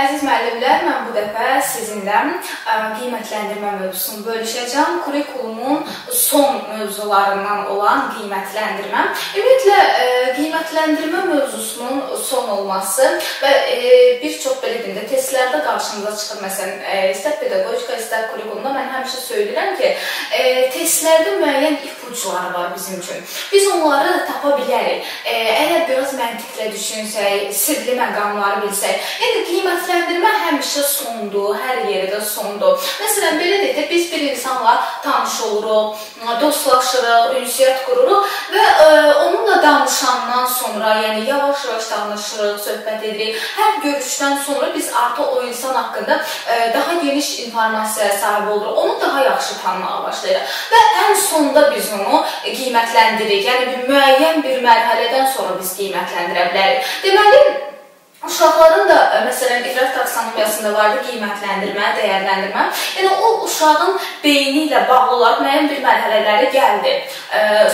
Əziz müəllimlər, mən bu dəfə sizinlə qiymətləndirmə mövzusunu bölüşəcəm. Kurikulumun son mövzularından olan qiymətləndirmə. Ümumiyyətlə, qiymətləndirmə mövzusunun son olması və bir çox belə deyim də testlərdə qarşımıza çıxır. Məsələn, istər pedaqogika, istər kurikulumda mən həmişə söyləyirəm ki, testlərdə müəyyən ipuçları var bizim üçün. Biz onları tapa bilərik. Əgər biraz məntiqlə düşünsək, sirli məqamları bilsək. Yəni, qiymətləndirmə həmişə sondur, hər yerdə sondur. Məsələn, belə deyək də, biz bir insanla tanış oluruq, dostlaşırıq, ünsiyyət qururuq və onunla danışandan sonra, yəni yavaş-yavaş danışırıq, söhbət edirik. Hər görüşdən sonra biz artıq o insan haqqında daha geniş informasiyaya sahib oluruq, onu daha yaxşı tanımağa başlayırıq. Və ən sonda biz onu qiymətləndiririk. Yəni, müəyyən bir mərhələdən sonra biz qiymətləndirə bilərik. Deməli, uşaqların da, məsələn, iqrar taksonomiyasında vardı qiymətləndirmə, dəyərləndirmə. Yəni, o uşağın beyni ilə bağlı olaraq müəyyən bir mərhələləri gəldi.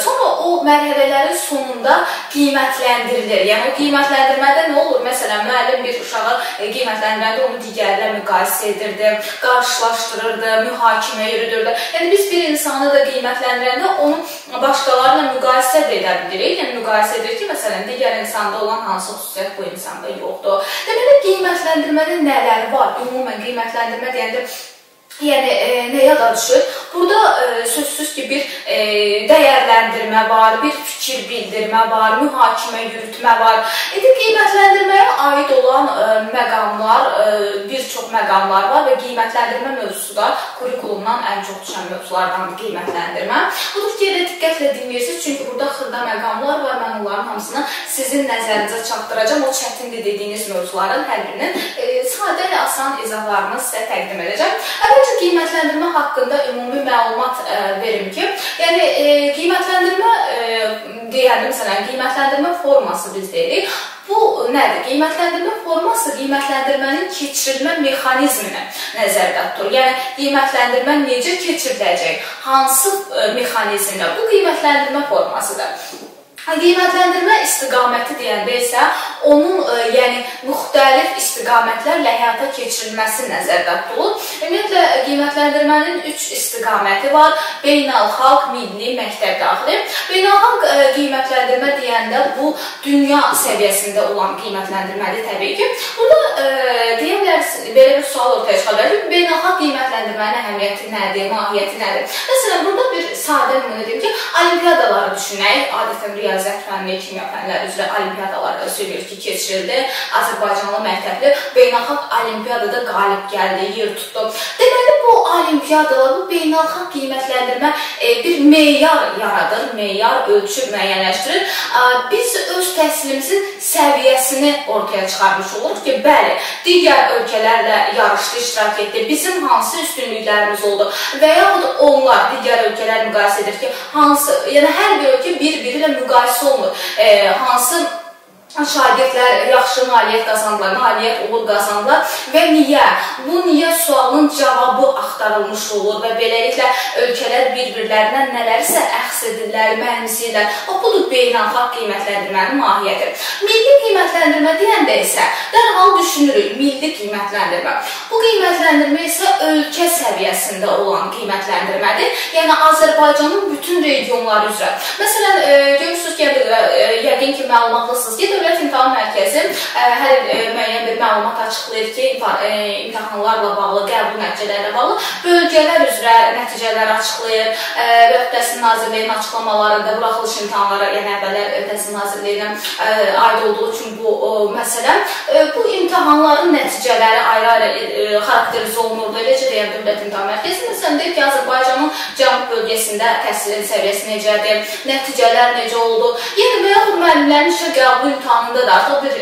Sonra o mərhələlərin sonunda qiymətlendirilir. Yəni, o qiymətləndirmədə nə olur? Məsələn, müəllim bir uşağı qiymətləndirəndə onu digərlə müqayisə edirdi, qarşılaşdırırdı, mühakimə yürüdürdü. Yəni, biz bir insanı da qiymətləndirəndə onu başqalarla müqayisə də edə bilirik. Yəni, müqayisə edir ki, məsələn, digər insanda olan hansı xüsusiyyət bu insanda yox. Deməli, qiymətləndirmədə nələr var? Ümumən qiymətləndirmə deyəndə yəni, nə yada düşür? Burada sözsüz ki, bir dəyərləndirmə var, bir fikir bildirmə var, mühakimə yürütmə var. Qiymətləndirməyə aid olan məqamlar, bir çox məqamlar var və qiymətləndirmə mövzusu da kurikulumdan ən çox düşən mövzulardandır qiymətləndirmə. Budur ki, elə diqqətlə dinləyirsiniz, çünki burada xırda məqamlar var, mən onların hamısını sizin nəzərinizə çatdıracağım. O çətindir dediyiniz mövzuların hər birinin sadə və asan izahlarını sizə təqdim edəcəm. Əvvəlcə qiymətləndirmə haqqında ümumi məlumat verim ki, yəni qiymətləndirmə deyəndə, məsələn, qiymətləndirmə forması biz deyirik. Bu nədir? Qiymətləndirmə forması qiymətləndirmənin keçirilmə mexanizmini nəzərdə tutur. Yəni, qiymətləndirmə necə keçiriləcək? Hansı mexanizmlə? Bu qiymətləndirmə formasıdır. Qiymətləndirmə istiqaməti deyəndə isə onun müxtəlif istiqamətlərlə həyata keçirilməsi nəzərdə tutulur. Ümumiyyətlə, qiymətləndirmənin 3 istiqaməti var. Beynəlxalq, milli, məktəb daxili. Beynəlxalq qiymətləndirmə deyəndə bu dünya səviyyəsində olan qiymətləndirmədir təbii ki. Burada deyə bilərsiniz, belə bir sual ortaya çıxa bilər ki, beynəlxalq qiymətləndirmənin əhəmiyyəti nədir, mahiyyəti nədir? Məsələn, burada bir sadə nümunə deyim ki, olimpiyadaları düşünək, adətən riyaziyyat fənni, kimya fənləri üzrə olimpiyadalar söylüyor ki, keçirildi. Azərbaycanlı məktəbli beynəlxalq olimpiyadada qalib gəldi, yer tutdu. Deməli, bu olimpiyadalar, bu beynəlxalq qiymətləndirmə bir meyar yaradır, meyar ölçü müəyyənləşdirir. Biz öz təhsilimizin səviyyəsini ortaya çıxarmış oluruq ki, bəli, digər ölkələrlə yarışda iştirak etdi, bizim hansı üstünlüklərimiz oldu və yaxud onlar digər ölkələr müqayisə edir ki, yəni hər bir ölkə bir-biri ilə müqayisə olunur. Hansı şagirdlər yaxşı nailiyyət qazandılar, nailiyyət uğur qazandılar və niyə? Bu niyə sualın cavabı axtarılmış olur və beləliklə ölkələr bir-birlərindən nələrsə əxs edirlər, mənimsəyirlər. Budur beynəlxalq qiymətləndirmənin mahiyyəti. Milli qiymətləndirmə deyəndə isə dərhal düşünürük, milli qiymətləndirmə. Bu qiymətləndirmə isə ölkə səviyyəsində olan qiymətləndirmədir. Yəni, Azərbaycanın bütün regionları üzrə. Məsələn, görürsünüz ki, yəqin ki, məlumatlısınız ki, Dövlət İmtahan Mərkəzi hər il müəyyən bir məlumat açıqlayır ki, imtahanlarla bağlı, qəbul nəticələrlə bağlı bölgələr üzrə nəticələr açıqlayır və Təhsil Nazirliyinin açıqlamalarında buraxılış imtahanları, yəni əvvəllər Təhsil Nazirliyinin aid olduğu üçün bu məsələ, bu imtahanların nəticələri ayrı-ayrı xarakterizə olunurdu. Eləcə deyən Dövlət İmtahan Mərkəzi, məsələn, deyir ki, Azərbaycanın cənub bölgəsində təhsilin səviyyəsi necədir, nəticələr necə oldu. Yəni, və yaxud müəllimlərin işə qəbul imtahanında da artıq bir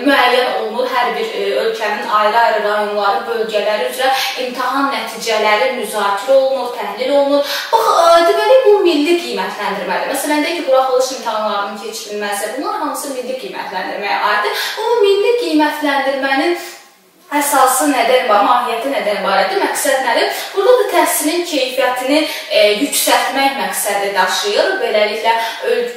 müəyyən olunur, hər bir ölkənin ayrı-ayrı rayonları, bölgələri üzrə imtahan nəticələri müzakirə olunur, təhlil olunur. Bax, deməli, bu milli qiymətləndirmədir. Məsələn, deyək ki, buraxılış imtahanlarının keçirilməsi, bunlar hamısı milli qiymətləndirməyə aiddir. Bu milli qiymətləndirmənin əsası nədən var, mahiyyəti nədən ibarətdir, məqsəd nədir? Burada da təhsilin keyfiyyətini yüksəltmək məqsədi daşıyır. Beləliklə,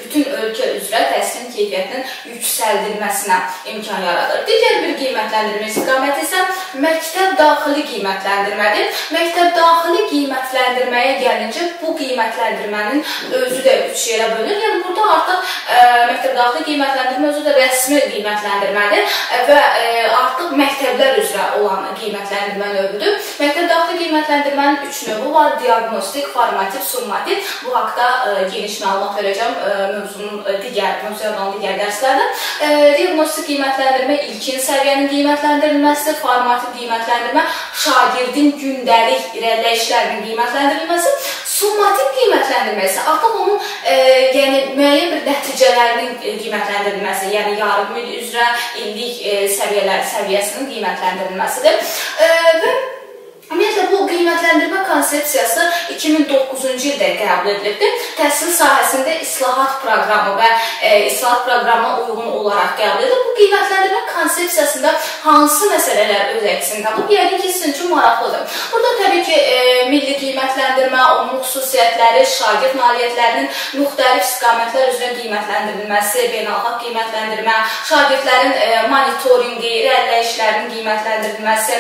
bütün ölkə üzrə təhsilin keyfiyyətinin yüksəldilməsinə imkan yaradır. Digər bir qiymətləndirmə istiqaməti isə məktəb daxili qiymətləndirmədir. Məktəb daxili qiymətləndirməyə gəlincə, bu qiymətləndirmənin özü də 3 yerə bölünür. Yəni, burada artıq məktəb daxili qiymətləndirmə özü də rəsmi qiymətləndirmədir və artıq məktəblər üzrə olan qiymətləndirmə növüdür. Məktəb daxili qiymətləndirmənin 3 növü var: diaqnostik, formativ, summativ. Bu haqda geniş məlumat verəcəm mövzuya olan digər dərslərdə. Diaqnostik qiymətləndirmə ilkin səviyyənin qiymətləndirilməsidir. Formativ qiymətləndirmə şagirdin gündəlik irəliləyişlərinin qiymətləndirilməsi. Summativ qiymətləndirmə isə artıq onun müəyyən bir nəticələrinin qiymətləndirilməsi, yəni yarım il üzrə illik səviyyəsinin qiymətləndirilməsidir. Və ümumiyyətlə, bu qiymətləndirmə konsepsiyası 2009-cu ildə qəbul edilibdir. Təhsil sahəsində islahat proqramı və islahat proqramına uyğun olaraq qəbul edilir. Bu qiymətləndirmə konsepsiyasında hansı məsələlər öz əksini tapıb? Yəqin ki, sizin üçün maraqlıdır. Burada təbii ki, milli qiymətləndirmə, onun xüsusiyyətləri, şagird nailiyyətlərinin müxtəlif istiqamətlər üzrə qiymətləndirilməsi, beynəlxalq qiymətləndirmə, şagirdlərin monitorinqi, irəliləyişlərinin qiymətləndirilməsi,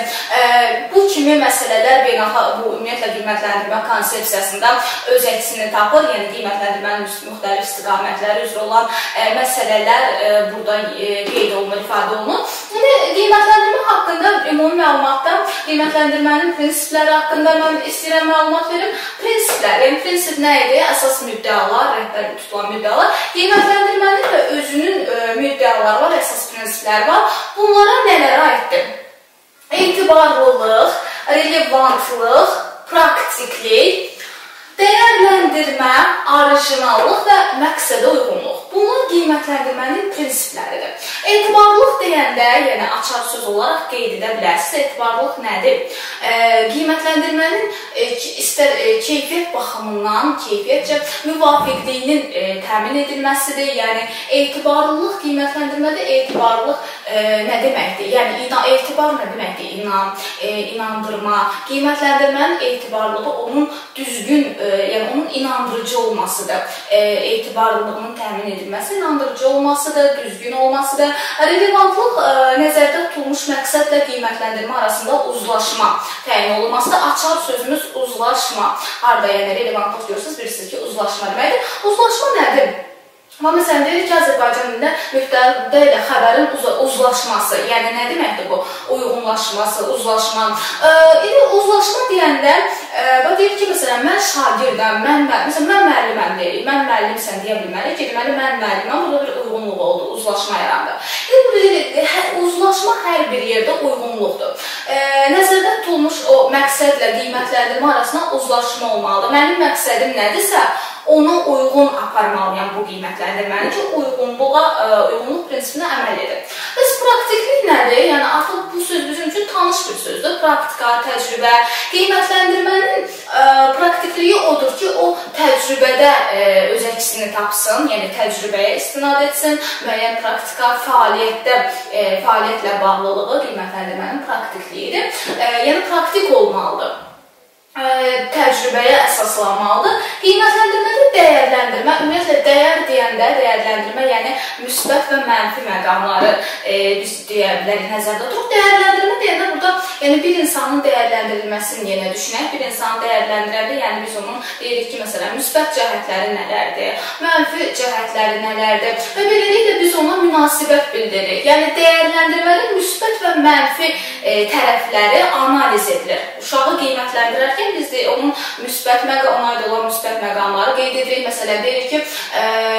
bu kimi məsələlər beynəlxalq bu ümumiyyətlə qiymətləndirmə konsepsiyasında öz əksini tapır. Yəni qiymətləndirmənin müxtəlif istiqamətləri üzrə olan məsələlər burada qeyd olunur, ifadə olunur. Qiymətləndirmə haqqında ümumi məlumatda qiymətləndirmənin prinsipləri haqqında mən istəyirəm məlumat verim. Prinsiplər, yəni prinsip nə idi? Əsas müddəalar, rəhbər tutulan müddəalar. Qiymətləndirmənin də özünün müddəaları var, əsas prinsipləri var. Bunlara nələr aiddir? Etibarlılıq, relevantlıq, praktiklik, dəyərləndirmə, orijinallıq və məqsədə uyğunluq. Bunlar qiymətləndirmənin prinsipləridir. Etibarlılıq deyəndə, yəni açar söz olaraq qeyd edə bilərsiniz. Etibarlılıq nədir? Qiymətləndirmənin istər keyfiyyət baxımından, keyfiyyətcə müvafiqliyinin təmin edilməsidir. Yəni, etibarlılıq qiymətləndirmədə etibarlılıq nə deməkdir? Yəni, etibar nə deməkdir? İnam, inandırma. Qiymətləndirmənin etibarlılığı onun düzgün, yəni onun inandırıcı olmasıdır. Etibarlılığının təmin edilməsi, inandırıcı olmasıdır, düzgün olmasıdır. Relevantlıq nəzərdə tutulmuş məqsədlə qiymətləndirmə arasında uzlaşma təyin olunmasıdır. Açar sözümüz uzlaşma. Harada yəni relevantlıq görürsünüz, bilirsiniz ki, uzlaşma deməkdir. Uzlaşma nədir? Amma məsələn, deyirik ki, Azərbaycan dilində müftədə ilə xəbərin uzlaşması, yəni nə deməkdir bu? Uyğunlaşması, uzlaşma. Uzlaşma deyəndə, deyir ki, məsələn, mən şagirdəm, mən müəlliməm deyirik, mən müəllimsən deyə bilməliyik ki, deməli, mən müəlliməm, burada bir uyğunluq oldu, uzlaşma yarandı. Uzlaşma hər bir yerdə uyğunluqdur. Nəzərdə tutulmuş o məqsədlə qiymətləndirmə arasında uzlaşma olmalıdır. Mənim məqsədim nədirsə, ona uyğun aparmalıyam bu qiymətləndirməni ki, uyğunluq prinsipinə əməl edir. Bəs praktiklik nədir? Yəni, artıq bu söz bizim üçün tanış bir sözdür. Praktika, təcrübə. Qiymətləndirmənin praktikliyi odur ki, o təcrübədə öz əksini tapsın, yəni təcrübəyə istinad etsin, müəyyən praktika, fəaliyyətlə bağlılığı qiymətləndirmənin praktikliyidir. Yəni, praktik olmalıdır. Təcrübəyə əsaslanmalıdır. Qiymətləndirmədə dəyərləndirmə, ümumiyyətlə dəyər deyəndə, dəyərləndirmə, yəni müsbət və mənfi məqamları biz deyə bilərik, nəzərdə tuturuq. Dəyərləndirmə deyəndə burada bir insanın dəyərləndirilməsini yenə düşünək. Bir insanı dəyərləndirəndə, yəni biz onun deyirik ki, məsələn, müsbət cəhətləri nələrdir, mənfi cəhətləri nələrdir və beləliklə biz ona münasibət bildiririk. Yəni dəyərləndirmənin müsbət və mənfi tərəfləri analiz edilir. Uşağı qiymətləndirərkən biz də onun ona aid olan müsbət məqamları qeyd edirik. Məsələn, deyirik ki,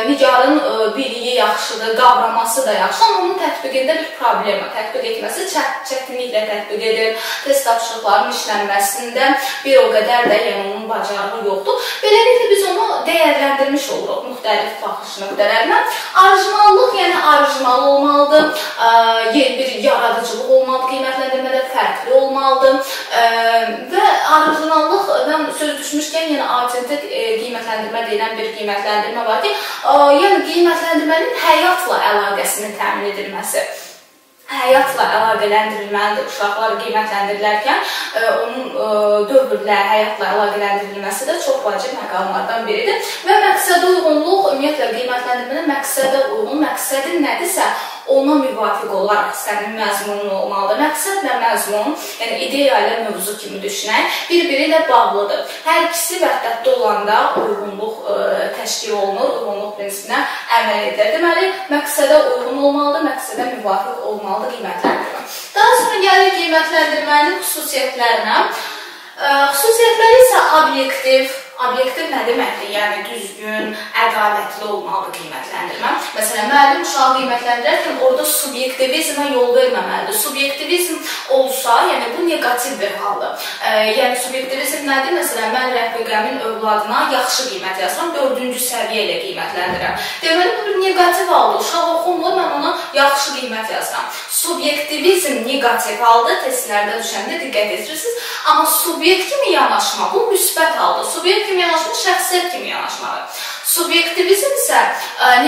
Nigarın biliyi yaxşıdır, qavraması da yaxşı, amma onun tətbiqində bir problem var. Tətbiq etməsi çətinliklə tətbiq edir. Test tapşırıqlarının işlənməsində bir o qədər də onun bacarığı yoxdur. Beləliklə biz onu dəyərləndirmiş oluruq müxtəlif baxış nöqtələrindən. Orijinallıq, yəni orijinal olmalıdır, bir yaradıcılıq olmalıdır, qiymətləndirmədə fərqli olmalıdır və orijinallıqdan söz düşmüşkən, yəni autentik qiymətləndirmə deyilən bir qiymətləndirmə var ki, yəni qiymətləndirmənin həyatla əlaqəsinin təmin edilməsi. həyatla əlaqələndirilməlidir. Uşaqlar qiymətləndirilərkən onun dövrlə, həyatla əlaqələndirilməsi də çox vacib məqamlardan biridir. Və məqsədə uyğunluq, ümumiyyətlə qiymətləndirmənin məqsədə uyğun, məqsədin nədirsə, ona müvafiq olaraq sənin məzmunun olmalıdır. Məqsədlə məzmun, yəni ideya ilə mövzu kimi düşünək, bir-biri ilə bağlıdır. Hər ikisi vəhdətdə olanda uyğunluq təşkil olunur, uyğunluq prinsipinə əməl edir. Deməli, məqsədə uyğun olmalıdır, məqsədə müvafiq olmalıdır qiymətləndirmə. Daha sonra gəlir qiymətləndirmənin xüsusiyyətlərinə. Xüsusiyyətləri isə obyektiv. Obyektiv nə deməkdir? Yəni, düzgün, ədalətli olmalıdır qiymətləndirmə. Məsələn, müəllim uşağı qiymətləndirərkən orada subyektivizmə yol verməməlidir. Subyektivizm olsa, yəni bu negativ bir haldır. Yəni, subyektivizm nədir? Məsələn, mən rəfiqəmin övladına yaxşı qiymət yazıram, 4-cü səviyyə ilə qiymətləndirəm. Deməli, bu bir negativ haldır. Uşaq oxumur, mən ona yaxşı qiymət yazıram. Subyektivizm negativ haldır, testlərdə düşəndə diqqət etirirsiniz. Amma subyekt kimi yanaşma, bu müsbət haldır. Subyekt kimi yanaşma, şəxsiyyət kimi yanaşmadır. Subyektivizm isə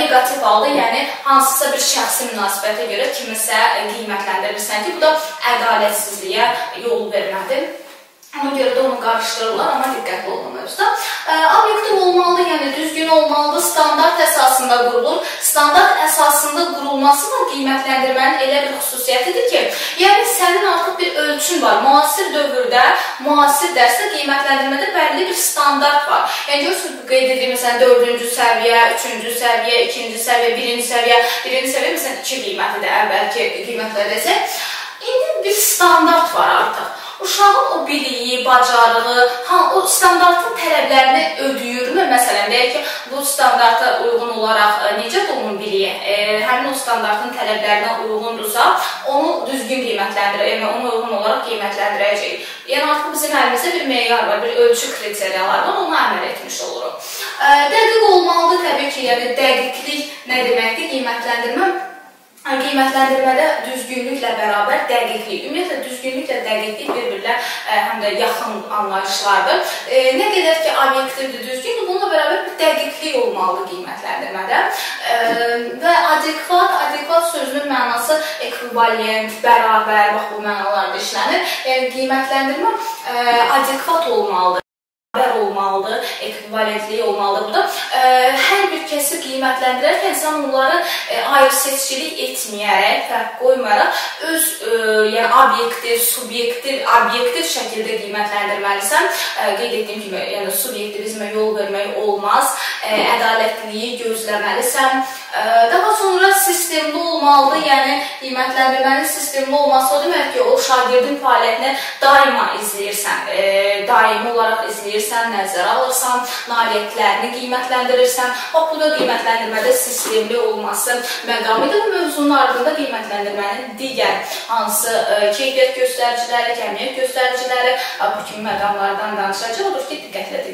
negativ haldır, yəni hansısa bir şəxsi münasibətə görə kimisə qiymətləndirirsən ki, bu da ədalətsizliyə yol vermədir. Ona görə də onu qarışdırırlar, amma diqqətli olun mövzuda. Obyektiv olmalıdır, yəni düzgün olmalıdır, standart əsasında qurulur. Standart əsasında qurulması da qiymətləndirmənin elə bir xüsusiyyətidir ki, yəni sənin artıq bir ölçün var. Müasir dövrdə, müasir dərsdə qiymətləndirmədə bəlli bir standart var. Yəni görürsünüz, bu qeyd edeyim, məsələn, 4-cü səviyyə, 3-cü səviyyə, 2-ci səviyyə, 1-ci səviyyə, 1-ci səviyyə, məsələn, 2 qiymətidir əvvəlki qiymətlərdəsə. İndi bir standart var artıq. Uşağın o biliyi, bacarığı, o standartın tələblərini ödəyirmi? Məsələn, deyək ki, bu standarta uyğun olaraq necə onun biliyi, həmin o standartın tələblərinə uyğundursa, onu düzgün qiymətləndirək, yəni ona uyğun olaraq qiymətləndirəcək. Yəni artıq bizim əlimizdə bir meyar var, bir ölçü kriteriyalar var, ona əməl etmiş oluruq. Dəqiq olmalıdır təbii ki, yəni dəqiqlik nə deməkdir? Qiymətləndirmədə düzgünlüklə bərabər dəqiqlik. Ümumiyyətlə, düzgünlüklə dəqiqlik bir-birlə həm də yaxın anlayışlardır. Nə qədər ki, obyektivdir, düzgündür, bununla bərabər bir dəqiqlik olmalıdır qiymətləndirmədə. Və adekvat sözünün mənası ekvivalent, bərabər, bax bu mənalarda işlənir. Yəni, qiymətləndirmə adekvat olmalıdır. Olmalıdır, ekvivalentliyi olmalıdır. Bu da hər bir kəsi qiymətləndirərkən sən onları ayrı-seçkilik etməyərək, fərq qoymayaraq öz obyektiv, subyektiv şəkildə qiymətləndirməlisən. Qeyd etdiyim kimi, yəni subyektivizmə yol vermək olmaz, ədalətliliyi gözləməlisən. Daha sonra sistemli olmalıdır, yəni qiymətləndirmənin sistemli olması o demək ki, o şagirdin fəaliyyətini daima izləyirsən, daimi olaraq izləyirsən, nəzərə alırsan, nailiyyətlərini qiymətləndirirsən. Bax, bu da qiymətləndirmədə sistemli olması məqamıdır. Bu mövzunun ardında qiymətləndirmənin digər hansı keyfiyyət göstəriciləri, kəmiyyət göstəriciləri, bu kimi məqamlardan danışacaq. Odur ki, diqqətlə